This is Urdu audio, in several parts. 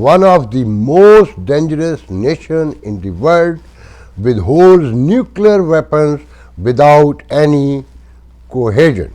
one of the most dangerous nation in the world with holds nuclear weapons without any cohesion।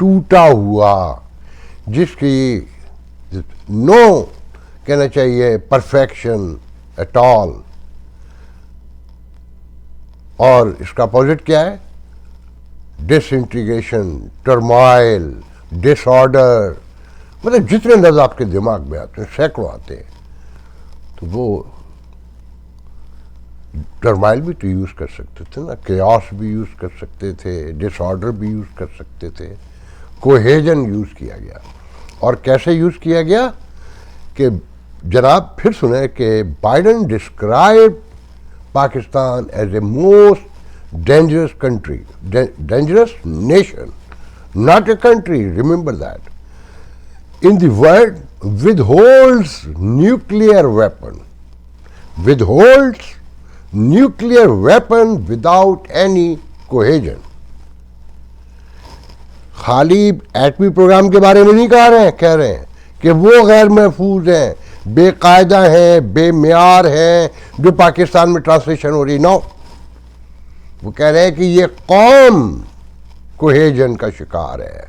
ٹوٹا ہوا، جس کی نو کہنا چاہیے پرفیکشن ایٹ آل، اور اس کا اپوزٹ کیا ہے؟ ڈس انٹیگریشن، ٹرمائل، ڈس آرڈر، مطلب جتنے لفظ آپ کے دماغ میں آتے ہیں، سینکڑوں آتے ہیں، تو وہ ٹرمائل بھی تو یوز کر سکتے تھے نا، کیاس بھی یوز کر سکتے تھے، ڈس آرڈر بھی یوز کر سکتے تھے، کوہیجن یوز کیا گیا. اور کیسے یوز کیا گیا کہ جناب پھر سنیں کہ Biden describe Pakistan as a most dangerous country, dangerous nation, not a country, remember that, in the world, withholds nuclear weapon without any cohesion. خالی ایٹمی پروگرام کے بارے میں نہیں کہہ رہے ہیں کہ وہ غیر محفوظ ہیں، بے قاعدہ ہیں، بے معیار ہیں، جو پاکستان میں ٹرانسلیشن ہو رہی. نو، وہ کہہ رہے ہیں کہ یہ قوم کوہیجن کا شکار ہے،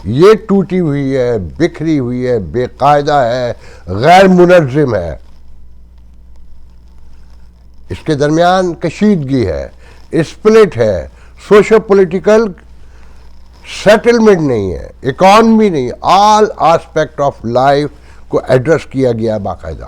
یہ ٹوٹی ہوئی ہے، بکھری ہوئی ہے، بے قاعدہ ہے، غیر منظم ہے، اس کے درمیان کشیدگی ہے، اسپلٹ ہے، سوشو پولیٹیکل سیٹلمنٹ نہیں ہے، اکانومی نہیں، آل آسپیکٹ آف لائف کو ایڈریس کیا گیا باقاعدہ.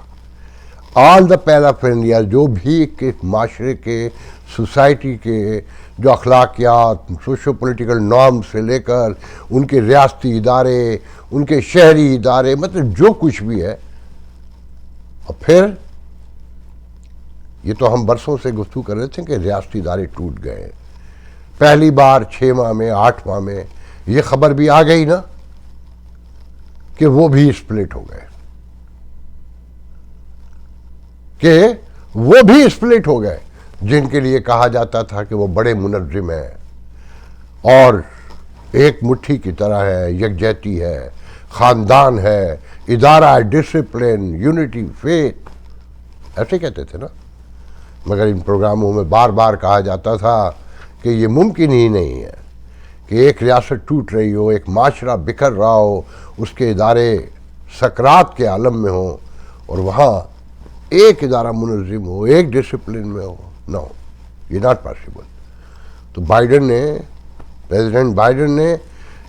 آل دا پیرافرینیا، جو بھی معاشرے کے، سوسائٹی کے جو اخلاقیات، سوشو پولیٹیکل نارم سے لے کر ان کے ریاستی ادارے، ان کے شہری ادارے، مطلب جو کچھ بھی ہے. اور پھر یہ تو ہم برسوں سے گفتگو کر رہے تھے کہ ریاستی ادارے ٹوٹ گئے. پہلی بار 6 ماہ میں، 8 ماہ میں یہ خبر بھی آ گئی نا کہ وہ بھی اسپلٹ ہو گئے، جن کے لیے کہا جاتا تھا کہ وہ بڑے منظم ہیں اور ایک مٹھی کی طرح ہے، یکجہتی ہے، خاندان ہے، ادارہ ہے، ڈسپلن، یونٹی، فیتھ، ایسے کہتے تھے نا. مگر ان پروگراموں میں بار بار کہا جاتا تھا کہ یہ ممکن ہی نہیں ہے کہ ایک ریاست ٹوٹ رہی ہو، ایک معاشرہ بکھر رہا ہو، اس کے ادارے سکرات کے عالم میں ہوں اور وہاں ایک ادارہ منظم ہو، ایک ڈسپلن میں ہو. نو، یہ ناٹ پاسبل. تو پریزیڈنٹ بائیڈن نے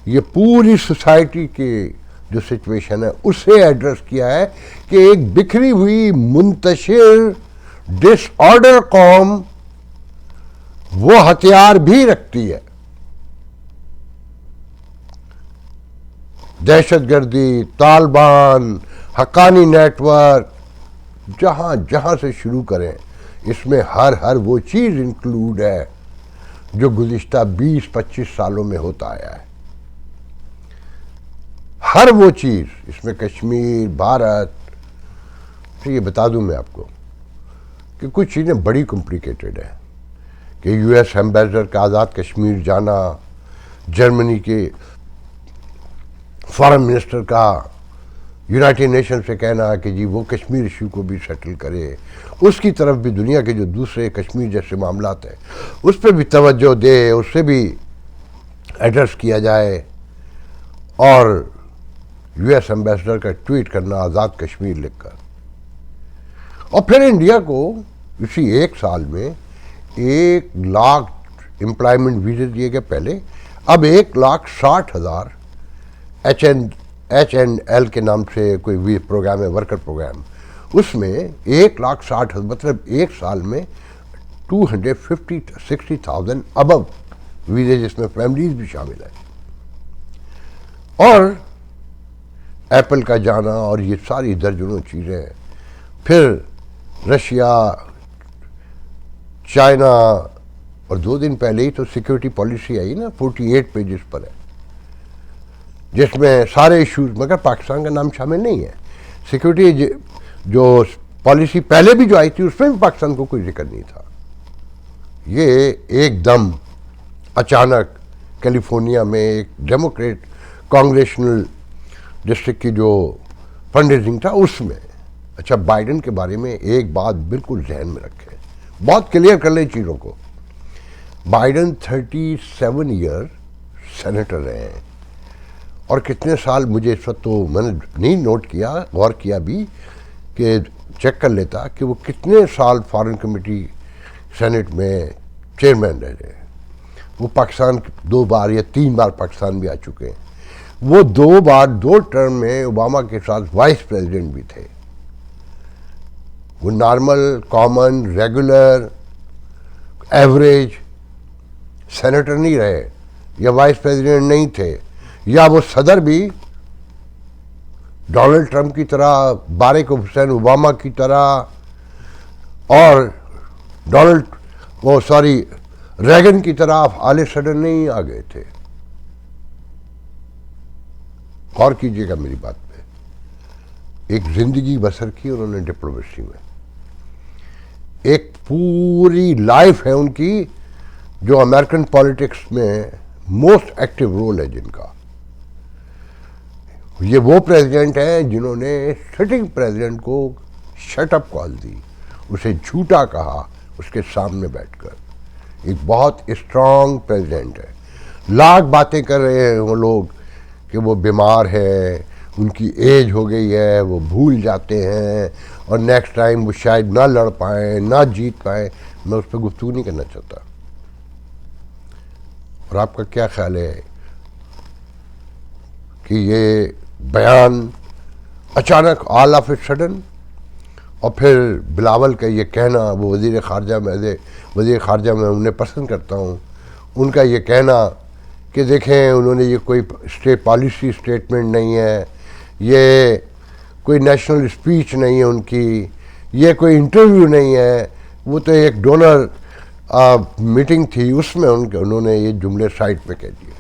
یہ پوری سوسائٹی کی جو سچویشن ہے اسے ایڈریس کیا ہے کہ ایک بکھری ہوئی، منتشر، ڈس آرڈر قوم وہ ہتھیار بھی رکھتی ہے. دہشت گردی، طالبان، حقانی نیٹ ورک، جہاں سے شروع کریں، اس میں ہر وہ چیز انکلوڈ ہے جو گزشتہ 20-25 سالوں میں ہوتا آیا ہے. ہر وہ چیز، اس میں کشمیر، بھارت. تو یہ بتا دوں میں آپ کو کہ کچھ چیزیں بڑی کمپلیکیٹڈ ہیں کہ یو ایس ایمبیسڈر کا آزاد کشمیر جانا، جرمنی کے فارن منسٹر کا یونائٹڈ نیشن سے کہنا کہ جی وہ کشمیر ایشو کو بھی سیٹل کرے، اس کی طرف بھی دنیا کے جو دوسرے کشمیر جیسے معاملات ہیں اس پہ بھی توجہ دے، اس سے بھی ایڈریس کیا جائے. اور یو ایس ایمبیسڈر کا ٹویٹ کرنا آزاد کشمیر لکھ کر. اور پھر انڈیا کو اسی 1 سال میں 1 لاکھ امپلائمنٹ ویزے دیے گئے پہلے، اب 1,60,000 H&L کے نام سے کوئی پروگرام ہے، ورکر پروگرام، اس میں 1,60,000 مطلب 1 سال میں 250-60,000 ابو ویزے، جس میں فیملیز بھی شامل ہیں. اور ایپل کا جانا اور یہ ساری درجنوں چیزیں. پھر رشیا، چائنا، اور 2 دن پہلے ہی تو سیکیورٹی پالیسی آئی نا، 48 پیجز پر ہے، جس میں سارے ایشوز، مگر پاکستان کا نام شامل نہیں ہے. سیکیورٹی جو پالیسی پہلے بھی جو آئی تھی اس میں بھی پاکستان کو کوئی ذکر نہیں تھا. یہ ایک دم اچانک کیلیفورنیا میں ایک ڈیموکریٹ کانگریشنل ڈسٹرکٹ کی جو فنڈ ریزنگ تھا اس میں. اچھا، بائیڈن کے بارے میں ایک بات بالکل ذہن میں رکھیں، بہت کلیئر کر لیں چیزوں کو. بائیڈن 37 ایئر سینیٹر رہے ہیں اور کتنے سال مجھے اس وقت تو میں نے نہیں نوٹ کیا، غور کیا بھی کہ چیک کر لیتا کہ وہ کتنے سال فارن کمیٹی سینٹ میں چیئرمین رہ رہے ہیں. وہ پاکستان 2 بار یا 3 بار پاکستان بھی آ چکے ہیں. وہ 2 بار 2 ٹرم میں اوباما کے ساتھ وائس پریزیڈنٹ بھی تھے. وہ normal, common, regular, average senator نہیں رہے یا وائس پریزیڈنٹ نہیں تھے، یا وہ صدر بھی ڈونلڈ ٹرمپ کی طرح، باراک حسین اوباما کی طرح، اور ریگن کی طرح آل سڈن نہیں آ گئے تھے. غور کیجئے گا میری بات پہ. ایک زندگی بسر کی انہوں نے ڈپلومیسی میں، ایک پوری لائف ہے ان کی جو امریکن پالیٹکس میں موسٹ ایکٹیو رول ہے جن کا. یہ وہ پریزیڈنٹ ہیں جنہوں نے سٹنگ پریزیڈنٹ کو شٹ اپ کال دی، اسے جھوٹا کہا اس کے سامنے بیٹھ کر. ایک بہت اسٹرانگ پریزیڈنٹ ہے. لاکھ باتیں کر رہے ہیں وہ لوگ کہ وہ بیمار ہے، ان کی ایج ہو گئی ہے، وہ بھول جاتے ہیں، اور نیکسٹ ٹائم وہ شاید نہ لڑ پائیں، نہ جیت پائیں. میں اس پہ گفتگو نہیں کرنا چاہتا. اور آپ کا کیا خیال ہے کہ یہ بیان اچانک آل آف اے سڈن، اور پھر بلاول کا یہ کہنا، وہ وزیر خارجہ میں انہیں پسند کرتا ہوں، ان کا یہ کہنا کہ دیکھیں انہوں نے یہ کوئی پالیسی اسٹیٹمنٹ نہیں ہے، یہ کوئی نیشنل اسپیچ نہیں ہے ان کی، یہ کوئی انٹرویو نہیں ہے، وہ تو ایک ڈونر میٹنگ تھی، اس میں انہوں نے یہ جملے سائٹ پہ کہہ دیے.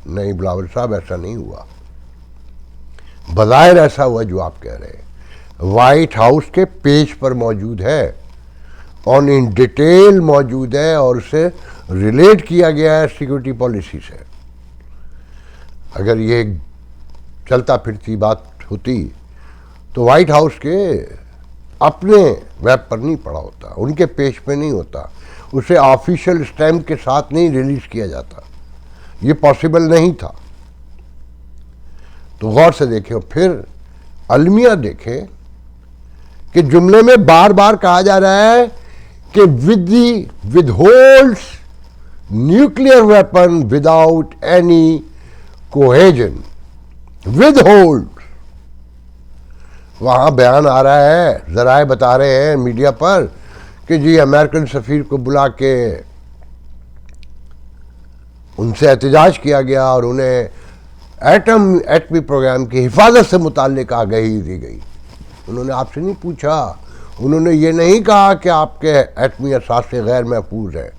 نہیں بلاول صاحب، ایسا نہیں ہوا. بظاہر ایسا ہوا جو آپ کہہ رہے ہیں. وائٹ ہاؤس کے پیج پر موجود ہے، اور ان ڈیٹیل موجود ہے، اور اسے ریلیٹ کیا گیا ہے سیکورٹی پالیسی سے. اگر یہ چلتا پھرتی بات ہوتی تو وائٹ ہاؤس کے اپنے ویب پر نہیں پڑا ہوتا، ان کے پیج پہ نہیں ہوتا، اسے آفیشیل اسٹیمپ کے ساتھ نہیں ریلیز کیا جاتا. یہ پاسبل نہیں تھا. تو غور سے دیکھیں. پھر المیہ دیکھیں کہ جملے میں بار بار کہا جا رہا ہے کہ with holds nuclear weapon without any cohesion. With hold. وہاں بیان آ رہا ہے، ذرائع بتا رہے ہیں میڈیا پر کہ جی امریکن سفیر کو بلا کے ان سے احتجاج کیا گیا، اور انہیں ایٹمی پروگرام کی حفاظت سے متعلق آگاہی دی گئی. انہوں نے آپ سے نہیں پوچھا، انہوں نے یہ نہیں کہا کہ آپ کے ایٹمی اثاثے غیر محفوظ ہیں.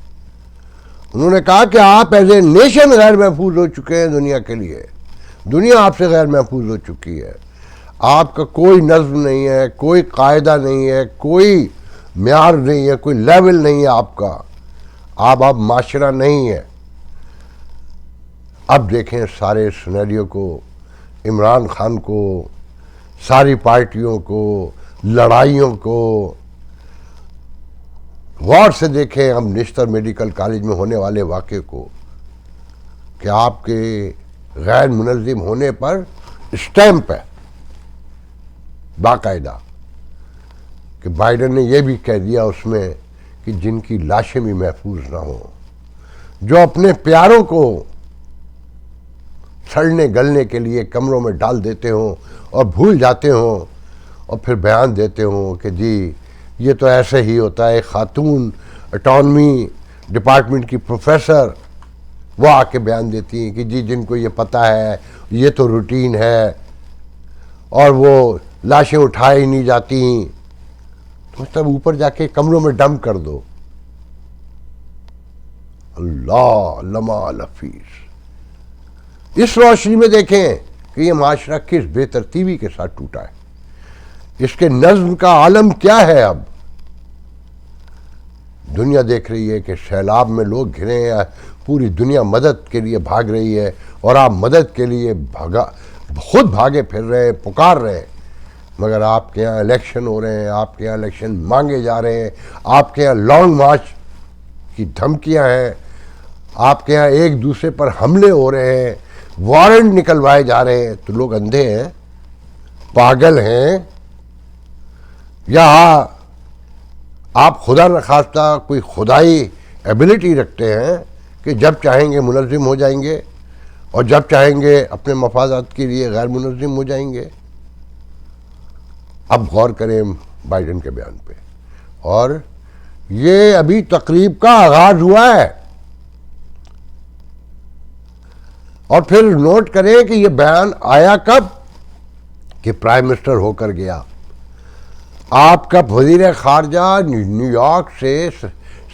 انہوں نے کہا کہ آپ ایز اے نیشن غیر محفوظ ہو چکے ہیں دنیا کے لیے. دنیا آپ سے غیر محفوظ ہو چکی ہے. آپ کا کوئی نظم نہیں ہے، کوئی قاعدہ نہیں ہے، کوئی معیار نہیں ہے، کوئی لیول نہیں ہے آپ کا. آپ معاشرہ نہیں ہے. اب دیکھیں سارے سینیریو کو، عمران خان کو، ساری پارٹیوں کو، لڑائیوں کو. غور سے دیکھیں ہم نشتر میڈیکل کالج میں ہونے والے واقعے کو کہ آپ کے غیر منظم ہونے پر اسٹیمپ ہے باقاعدہ، کہ بائیڈن نے یہ بھی کہہ دیا اس میں کہ جن کی لاشیں بھی محفوظ نہ ہوں، جو اپنے پیاروں کو سڑنے گلنے کے لیے کمروں میں ڈال دیتے ہوں اور بھول جاتے ہوں، اور پھر بیان دیتے ہوں کہ جی یہ تو ایسے ہی ہوتا ہے. ایک خاتون اٹانومی ڈپارٹمنٹ کی پروفیسر وہ آ کے بیان دیتی ہیں کہ جی جن کو یہ پتہ ہے یہ تو روٹین ہے، اور وہ لاشیں اٹھائی نہیں جاتی، تو سب اوپر جا کے کمروں میں ڈمپ کر دو. اللہ لما الحفیظ. اس روشنی میں دیکھیں کہ یہ معاشرہ کس بے ترتیبی کے ساتھ ٹوٹا ہے. اس کے نظم کا عالم کیا ہے. اب دنیا دیکھ رہی ہے کہ سیلاب میں لوگ گھرے ہیں، پوری دنیا مدد کے لیے بھاگ رہی ہے، اور آپ مدد کے لیے خود بھاگے پھر رہے ہیں، پکار رہے ہیں. مگر آپ کے یہاں الیکشن ہو رہے ہیں، آپ کے یہاں الیکشن مانگے جا رہے ہیں، آپ کے یہاں لانگ مارچ کی دھمکیاں ہیں، آپ کے یہاں ایک دوسرے پر حملے ہو رہے ہیں. وارنٹ نکلوائے جا رہے ہیں، تو لوگ اندھے ہیں، پاگل ہیں، یا آپ خدا نخواستہ کوئی خدائی ایبلٹی رکھتے ہیں کہ جب چاہیں گے منظم ہو جائیں گے اور جب چاہیں گے اپنے مفادات کے لیے غیر منظم ہو جائیں گے؟ اب غور کریں بائیڈن کے بیان پہ، اور یہ ابھی تقریب کا آغاز ہوا ہے، اور پھر نوٹ کریں کہ یہ بیان آیا کب کہ پرائم منسٹر ہو کر گیا۔ آپ کا وزیر خارجہ نیو یارک سے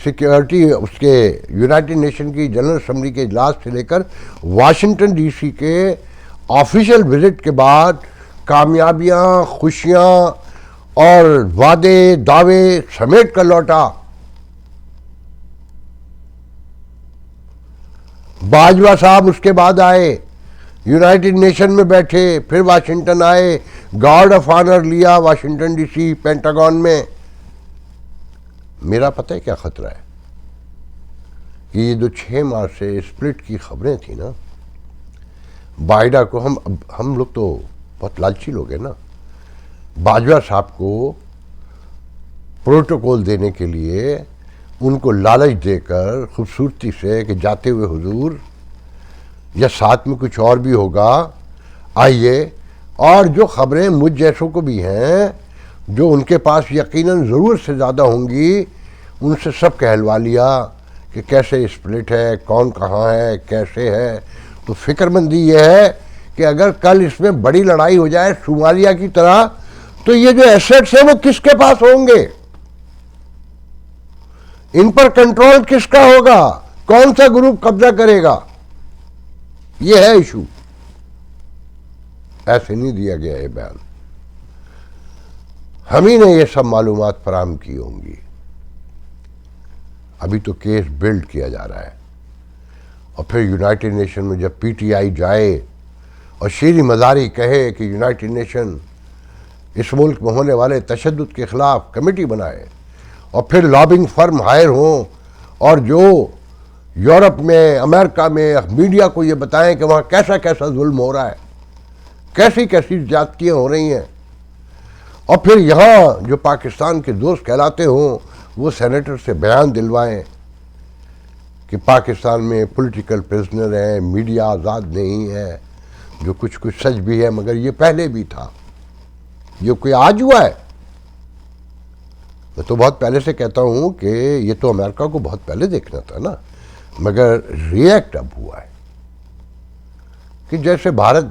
سیکیورٹی اس کے یونائٹڈ نیشن کی جنرل اسمبلی کے اجلاس سے لے کر واشنگٹن ڈی سی کے آفیشیل وزٹ کے بعد کامیابیاں، خوشیاں اور وعدے دعوے سمیٹ کر لوٹا۔ باجوہ صاحب اس کے بعد آئے، یونائٹڈ نیشن میں بیٹھے، پھر واشنگٹن آئے، گارڈ آف آنر لیا واشنگٹن ڈی سی پینٹاگون میں۔ میرا پتہ ہے کیا خطرہ ہے کہ یہ جو 6 ماہ سے اسپلٹ کی خبریں تھیں نا، بائیڈا کو ہم لوگ تو بہت لالچی لوگ ہیں نا، باجوہ صاحب کو پروٹوکول دینے کے لیے ان کو لالچ دے کر خوبصورتی سے کہ جاتے ہوئے حضور یا ساتھ میں کچھ اور بھی ہوگا آئیے، اور جو خبریں مجھ جیسوں کو بھی ہیں جو ان کے پاس یقیناً ضرور سے زیادہ ہوں گی، ان سے سب کہلوا لیا کہ کیسے اسپلٹ ہے، کون کہاں ہے، کیسے ہے۔ تو فکر مندی یہ ہے کہ اگر کل اس میں بڑی لڑائی ہو جائے صومالیہ کی طرح، تو یہ جو ایسٹس ہیں وہ کس کے پاس ہوں گے؟ ان پر کنٹرول کس کا ہوگا؟ کون سا گروپ قبضہ کرے گا؟ یہ ہے ایشو۔ ایسے نہیں دیا گیا یہ بیان، ہم ہی نے یہ سب معلومات فراہم کی ہوں گی۔ ابھی تو کیس بلڈ کیا جا رہا ہے، اور پھر یونائٹڈ نیشن میں جب پی ٹی آئی جائے اور شیریں مزاری کہے کہ یونائٹڈ نیشن اس ملک میں ہونے والے تشدد کے خلاف کمیٹی بنائے، اور پھر لابنگ فرم ہائر ہوں اور جو یورپ میں، امریکہ میں میڈیا کو یہ بتائیں کہ وہاں کیسا کیسا ظلم ہو رہا ہے، کیسی کیسی زیادتیاں ہو رہی ہیں، اور پھر یہاں جو پاکستان کے دوست کہلاتے ہوں وہ سینیٹر سے بیان دلوائیں کہ پاکستان میں پولیٹیکل پرزنر ہیں، میڈیا آزاد نہیں ہے، جو کچھ سچ بھی ہے، مگر یہ پہلے بھی تھا، یہ کوئی آج ہوا ہے؟ میں تو بہت پہلے سے کہتا ہوں کہ یہ تو امریکہ کو بہت پہلے دیکھنا تھا نا، مگر ریئیکٹ اب ہوا ہے کہ جیسے بھارت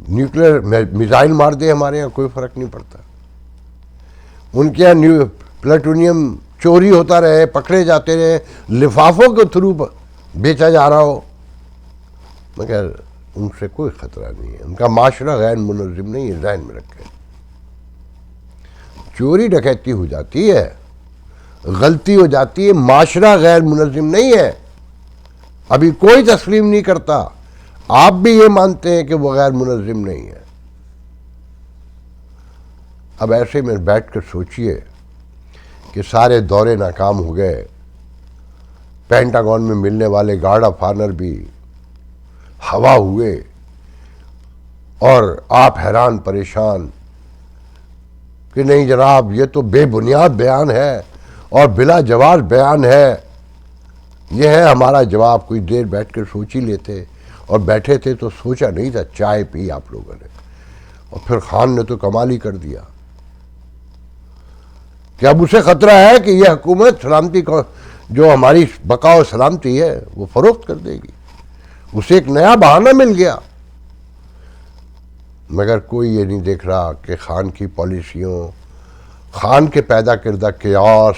نیوکلیر میزائل مار دے، ہمارے یہاں کوئی فرق نہیں پڑتا، ان کے یہاں پلاٹونیم چوری ہوتا رہے، پکڑے جاتے رہے، لفافوں کے تھرو بیچا جا رہا ہو، مگر ان سے کوئی خطرہ نہیں ہے، ان کا معاشرہ غیر منظم نہیں ہے، ذہن میں رکھیں۔ چوری ڈکیتی ہو جاتی ہے، غلطی ہو جاتی ہے، معاشرہ غیر منظم نہیں ہے، ابھی کوئی تسلیم نہیں کرتا، آپ بھی یہ مانتے ہیں کہ وہ غیر منظم نہیں ہے۔ اب ایسے میں بیٹھ کر سوچئے کہ سارے دورے ناکام ہو گئے، پینٹاگون میں ملنے والے گارڈ آف آنر بھی ہوا ہوئے، اور آپ حیران پریشان کہ نہیں جناب یہ تو بے بنیاد بیان ہے اور بلا جواز بیان ہے، یہ ہے ہمارا جواب۔ کوئی دیر بیٹھ کر سوچ ہی لیتے، اور بیٹھے تھے تو سوچا نہیں تھا، چائے پی آپ لوگوں نے، اور پھر خان نے تو کمال ہی کر دیا کہ اب اسے خطرہ ہے کہ یہ حکومت سلامتی کو جو ہماری بقا و سلامتی ہے وہ فروخت کر دے گی، اسے ایک نیا بہانہ مل گیا۔ مگر کوئی یہ نہیں دیکھ رہا کہ خان کی پالیسیوں، خان کے پیدا کردہ کیاس،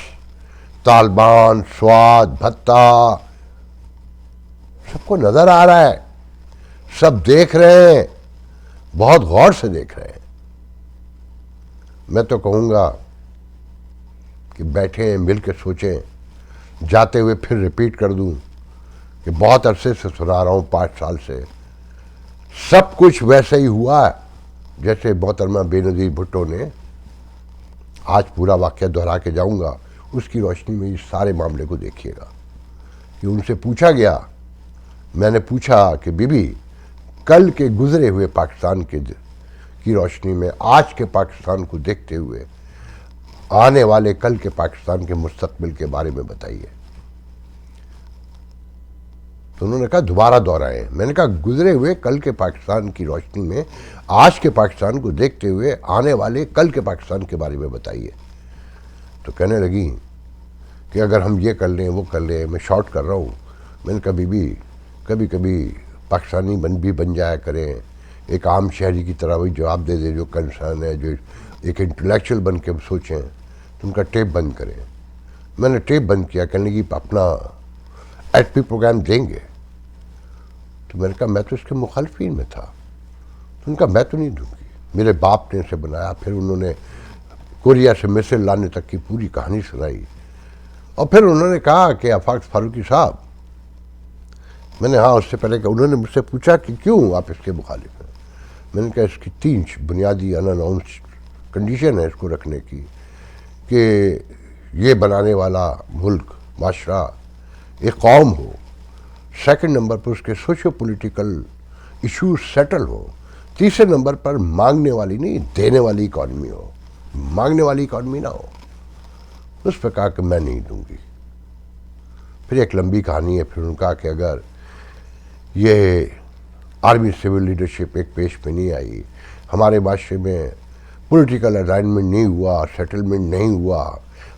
طالبان، سواد، بھتہ، سب کو نظر آ رہا ہے، سب دیکھ رہے ہیں، بہت غور سے دیکھ رہے ہیں۔ میں تو کہوں گا کہ بیٹھیں، مل کے سوچیں، جاتے ہوئے پھر ریپیٹ کر دوں کہ بہت عرصے سے سنا رہا ہوں، 5 سال سے، سب کچھ ویسے ہی ہوا ہے جیسے محترمہ بے نظیر بھٹو نے۔ آج پورا واقعہ دہرا کے جاؤں گا، اس کی روشنی میں اس سارے معاملے کو دیکھیے گا کہ ان سے پوچھا گیا، میں نے پوچھا کہ بی بی کل کے گزرے ہوئے پاکستان کی روشنی میں آج کے پاکستان کو دیکھتے ہوئے آنے والے کل کے پاکستان کے مستقبل کے بارے میں بتائیے. تو انہوں نے کہا دوبارہ دہرائیں. میں نے کہا گزرے ہوئے کل کے پاکستان کی روشنی میں آج کے پاکستان کو دیکھتے ہوئے آنے والے کل کے پاکستان کے بارے میں بتائیے. تو کہنے لگی کہ اگر ہم یہ کر لیں وہ کر لیں. میں شارٹ کر رہا ہوں. میں نے کہا بی بی کبھی کبھی پاکستانی بن جایا کریں, ایک عام شہری کی طرح وہی جواب دے دے جو کنسرن ہے, جو ایک انٹلیکچوئل بن کے سوچیں. تم کا ٹیپ بند کریں. میں نے ٹیپ بند کیا. کہنے لگی اپنا ایچ پی پروگرام دیں گے. تو میں نے کہا میں تو اس کے مخالفین میں تھا. تو ان کا میں تو نہیں دوں گی, میرے باپ نے اسے بنایا. پھر انہوں نے کوریا سے میسل لانے تک کی پوری کہانی سنائی. اور پھر انہوں نے کہا کہ آفاق فاروقی صاحب, میں نے ہاں اس سے پہلے کہ انہوں نے مجھ سے پوچھا کہ کیوں آپ اس کے مخالف ہیں. میں نے کہا اس کی 3 بنیادی اناؤنس کنڈیشن ہے اس کو رکھنے کی کہ یہ بنانے والا ملک معاشرہ ایک قوم ہو. سیکنڈ نمبر پر اس کے سوشو پولیٹیکل ایشوز سیٹل ہو. تیسرے نمبر پر مانگنے والی نہیں دینے والی اکانومی ہو, مانگنے والی اکانومی نہ ہو. اس پہ کہا کہ میں نہیں دوں گی. پھر ایک لمبی کہانی ہے. پھر انہوں نے کہا کہ اگر یہ آرمی سول لیڈرشپ ایک پیش پہ نہیں آئی, ہمارے معاشرے میں پولیٹیکل الائنمنٹ نہیں ہوا, سیٹلمنٹ نہیں ہوا,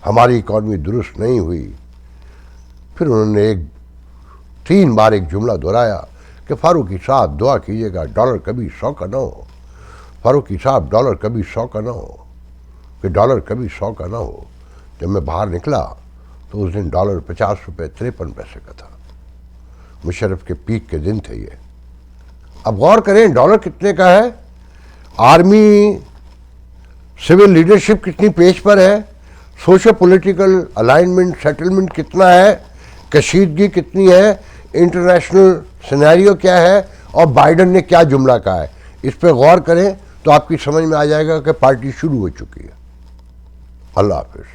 ہماری اکانومی درست نہیں ہوئی. پھر انہوں نے 3 بار ایک جملہ دہرایا کہ فاروقی صاحب دعا کیجیے گا ڈالر کبھی 100 کا نہ ہو. فاروقی صاحب ڈالر کبھی 100 کا نہ ہو, کہ ڈالر کبھی 100 کا نہ ہو. جب میں باہر نکلا تو اس دن ڈالر 50 روپے 53 پیسے کا تھا. مشرف کے پیک کے دن تھے یہ. اب غور کریں ڈالر کتنے کا ہے, آرمی سول لیڈرشپ کتنی پیش پر ہے, سوشو پولیٹیکل الائنمنٹ سیٹلمنٹ کتنا ہے, کشیدگی کتنی ہے, انٹرنیشنل سینیریو کیا ہے, اور بائیڈن نے کیا جملہ کہا ہے. اس پہ غور کریں تو آپ کی سمجھ میں آ جائے گا کہ پارٹی شروع ہو چکی ہے. اللہ حافظ.